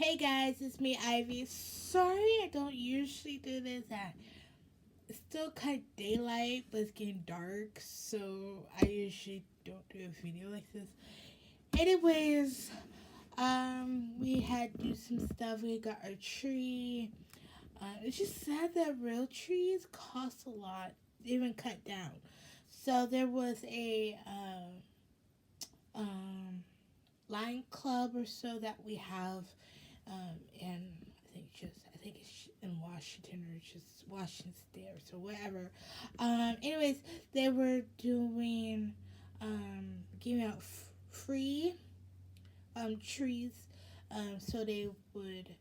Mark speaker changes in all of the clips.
Speaker 1: Hey guys, it's me, Ivy. Sorry I don't usually do this. It's still kind of daylight, but it's getting dark, so I usually don't do a video like this. Anyways, we had to do some stuff. We got our tree. It's just sad that real trees cost a lot, even cut down. So there was a line club or so that we have, and I think it's in Washington or just Washington State or whatever. Anyways, they were doing giving out free trees. So they would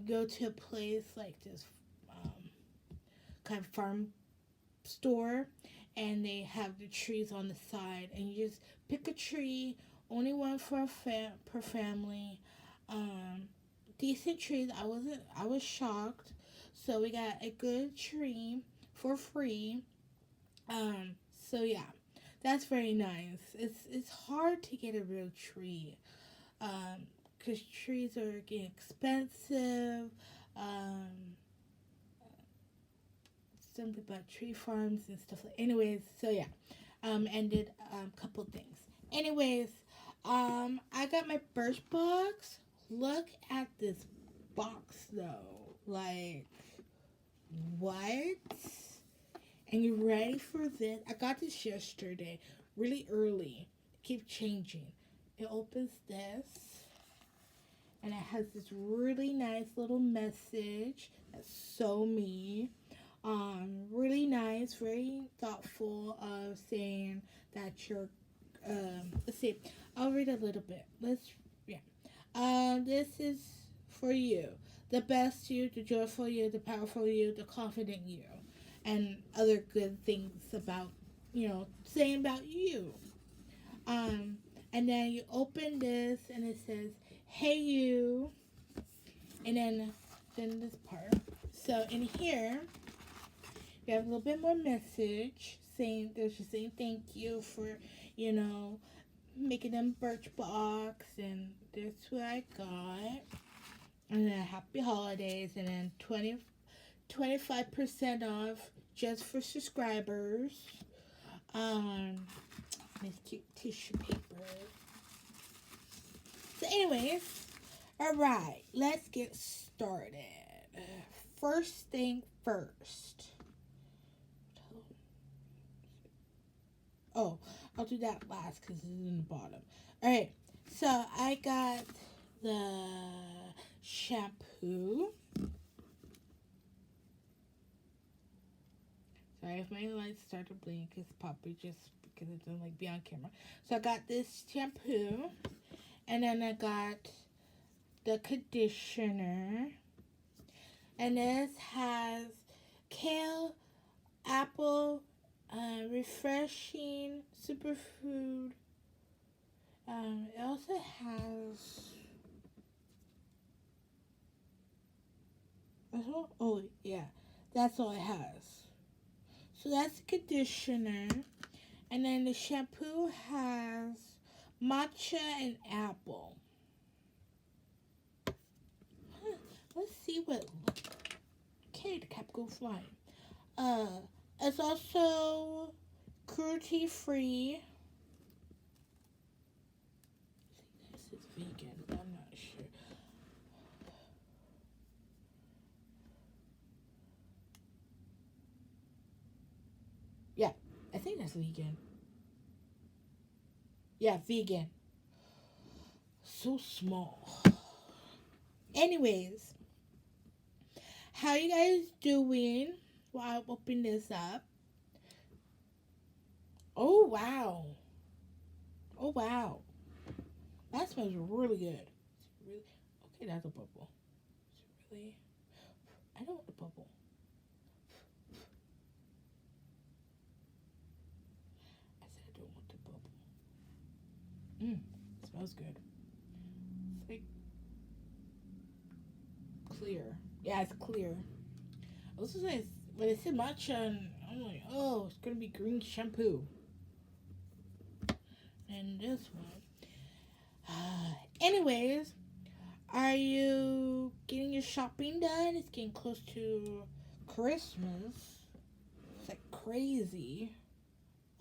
Speaker 1: go to a place like this kind of farm store, and they have the trees on the side, and you just pick a tree, only one for per family. Decent trees. I was shocked. So we got a good tree for free. So yeah, that's very nice. It's hard to get a real tree. Because trees are getting expensive. Um, Something about tree farms and stuff like. Anyways, so yeah, ended couple things. Anyways, I got my Birchbox. Look at this box though, like what? And you ready for this? I got this yesterday, really early. Keep changing. It opens this, and it has this really nice little message. That's so me. Really nice, very thoughtful of saying that you're, let's see, I'll read a little bit. Yeah. This is for you. The best you, the joyful you, the powerful you, the confident you. And other good things about, saying about you. And then you open this and it says, hey you. And then this part. So in here, we have a little bit more message saying there's just saying thank you for, making them Birchbox, and that's what I got. And then happy holidays, and then 25% off just for subscribers. This cute tissue paper. So anyways, alright, let's get started. First thing first. Oh, I'll do that last because it's in the bottom. Alright, so I got the shampoo. Sorry if my lights start to blink. It's probably just because it doesn't like be on camera. So I got this shampoo. And then I got the conditioner. And this has kale, apple, refreshing superfood. It also has. Oh yeah, that's all it has. So that's the conditioner, and then the shampoo has matcha and apple. Let's see what. Okay, the cap go flying. It's also cruelty free. This is vegan, but I'm not sure. Yeah, I think that's vegan. Yeah, vegan. So small. Anyways, how you guys doing while I open this up? Oh wow. Oh wow. That smells really good. It's really okay, that's a bubble. It's really I don't want the bubble. I said I don't want the bubble. It smells good. It's like clear. Yeah, it's clear. I was just like, when it said matcha, I'm like, oh, it's gonna be green shampoo. And this one. Anyways, Are you getting your shopping done? It's getting close to Christmas. It's like crazy.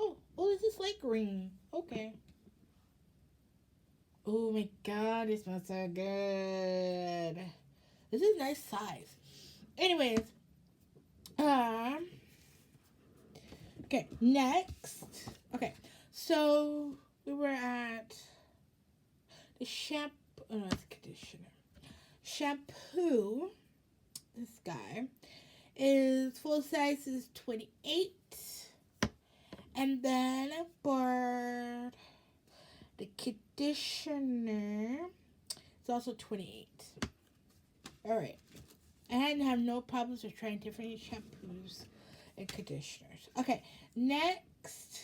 Speaker 1: Oh, this is light green. Okay. Oh my god, it smells so good. This is a nice size. Anyways, um, okay, next. Okay, so we were at the shampoo. Oh no, it's conditioner. Shampoo. This guy is full size is 28, and then for the conditioner, it's also 28. All right. I hadn't have no problems with trying different shampoos and conditioners. Okay, next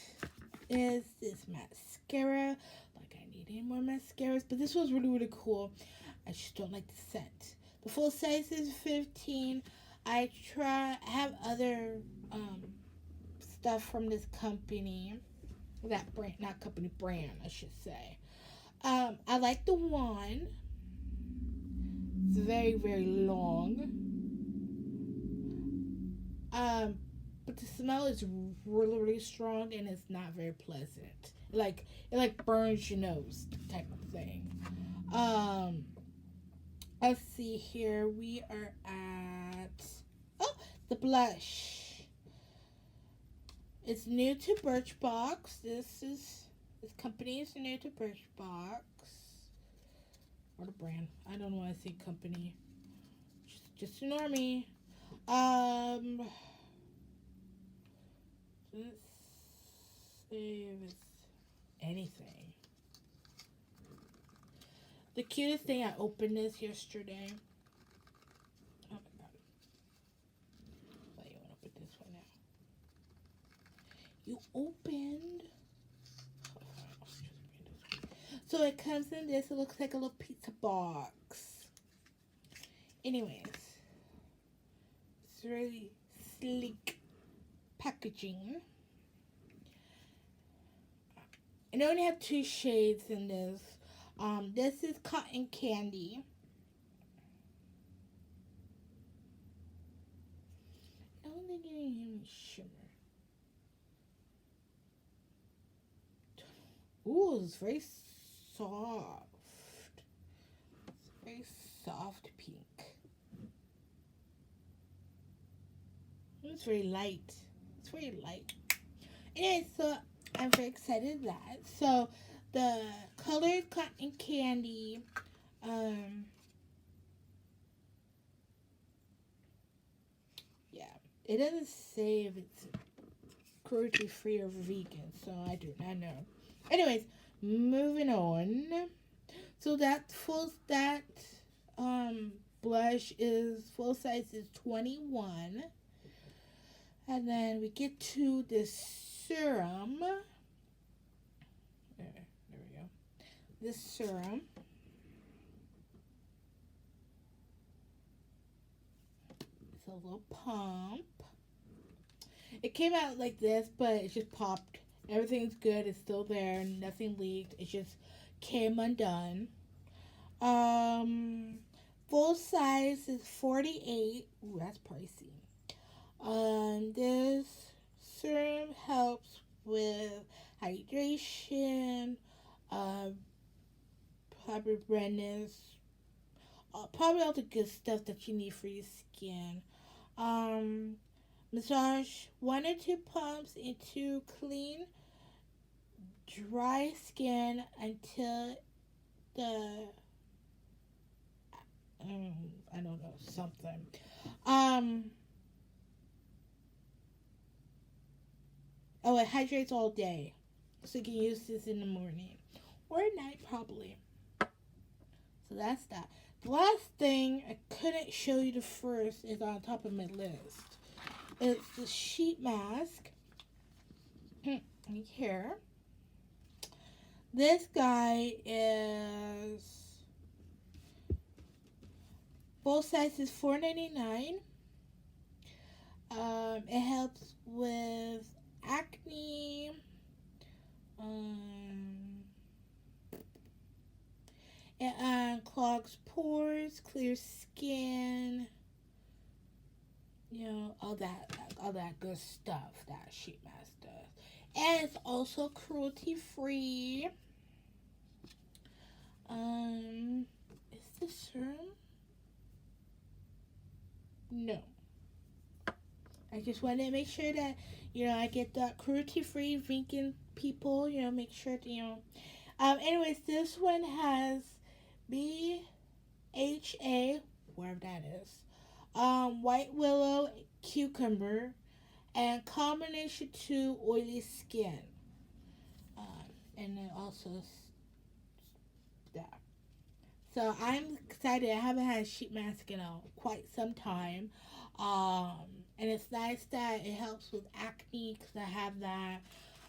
Speaker 1: is this mascara. Like I need any more mascaras, but this was really, really cool. I just don't like the scent. The full size is 15. I have other stuff from this company. That brand, not company, brand, I should say. I like the one. It's very, very long. But the smell is really, really strong and it's not very pleasant. It burns your nose type of thing. Let's see here. We are at the blush. It's new to Birchbox. This company is new to Birchbox. Or the brand. I don't know why I say company. Just ignore me. Let's see if it's anything. The cutest thing, I opened this yesterday. Oh my god. Why you want to open this one now? You opened. So it comes in this. It looks like a little pizza box. Anyways, it's really sleek packaging. And I only have 2 shades in this. This is cotton candy. I don't think any shimmer. Ooh, it's very soft. It's very soft pink. It's very light. It's very light. Anyway, so I'm very excited that. So the colored cotton candy, yeah, it doesn't say if it's cruelty free or vegan, so I do not know. Anyways, moving on. So that blush is full size is 21. And then we get to this serum. There we go. This serum. It's a little pump. It came out like this, but it just popped. Everything's good. It's still there. Nothing leaked. It just came undone. Full size is 48. Ooh, that's pricey. This serum helps with hydration, probably redness, probably all the good stuff that you need for your skin. Massage 1 or 2 pumps into clean, dry skin until the I don't know, something. It hydrates all day. So you can use this in the morning. Or at night, probably. So that's that. The last thing I couldn't show you the first is on top of my list. It's the sheet mask. Right here. This guy is full size is $4.99. It helps with acne. It unclogs pores. pores, clear skin, you know, all that good stuff that sheet mask does. And it's also cruelty free. Is this serum? No. I just wanted to make sure that, you know, I get that cruelty free vegan people, you know, make sure to, you know. Anyways, this one has BHA, wherever that is, white willow, cucumber, and combination to oily skin. And then also that. So I'm excited. I haven't had a sheet mask in quite some time. And it's nice that it helps with acne because I have that.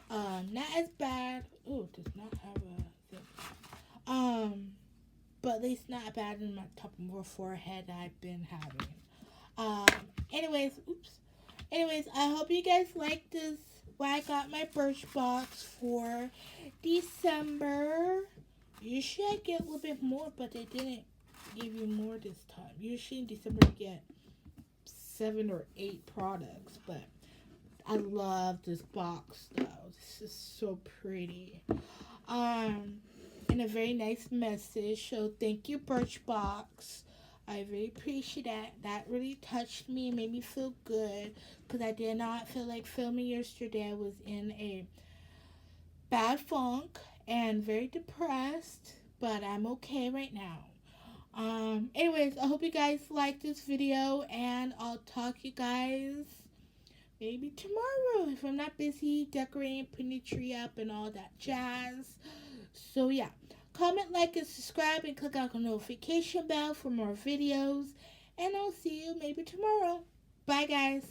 Speaker 1: Not as bad. Oh, it does not have a thing. But at least not bad in my top of my forehead that I've been having. Um, anyways, oops. Anyways, I hope you guys like this. Why I got my Birchbox for December. Usually I get a little bit more, but they didn't give you more this time. Usually in December you get 7 or 8 products, but I love this box though. This is so pretty. And a very nice message. So thank you, Birchbox. I really appreciate that. That really touched me and made me feel good because I did not feel like filming yesterday. I was in a bad funk and very depressed, but I'm okay right now. Anyways, I hope you guys like this video, and I'll talk to you guys maybe tomorrow if I'm not busy decorating, putting the tree up, and all that jazz. So yeah, comment, like, and subscribe, and click on the notification bell for more videos, and I'll see you maybe tomorrow. Bye, guys.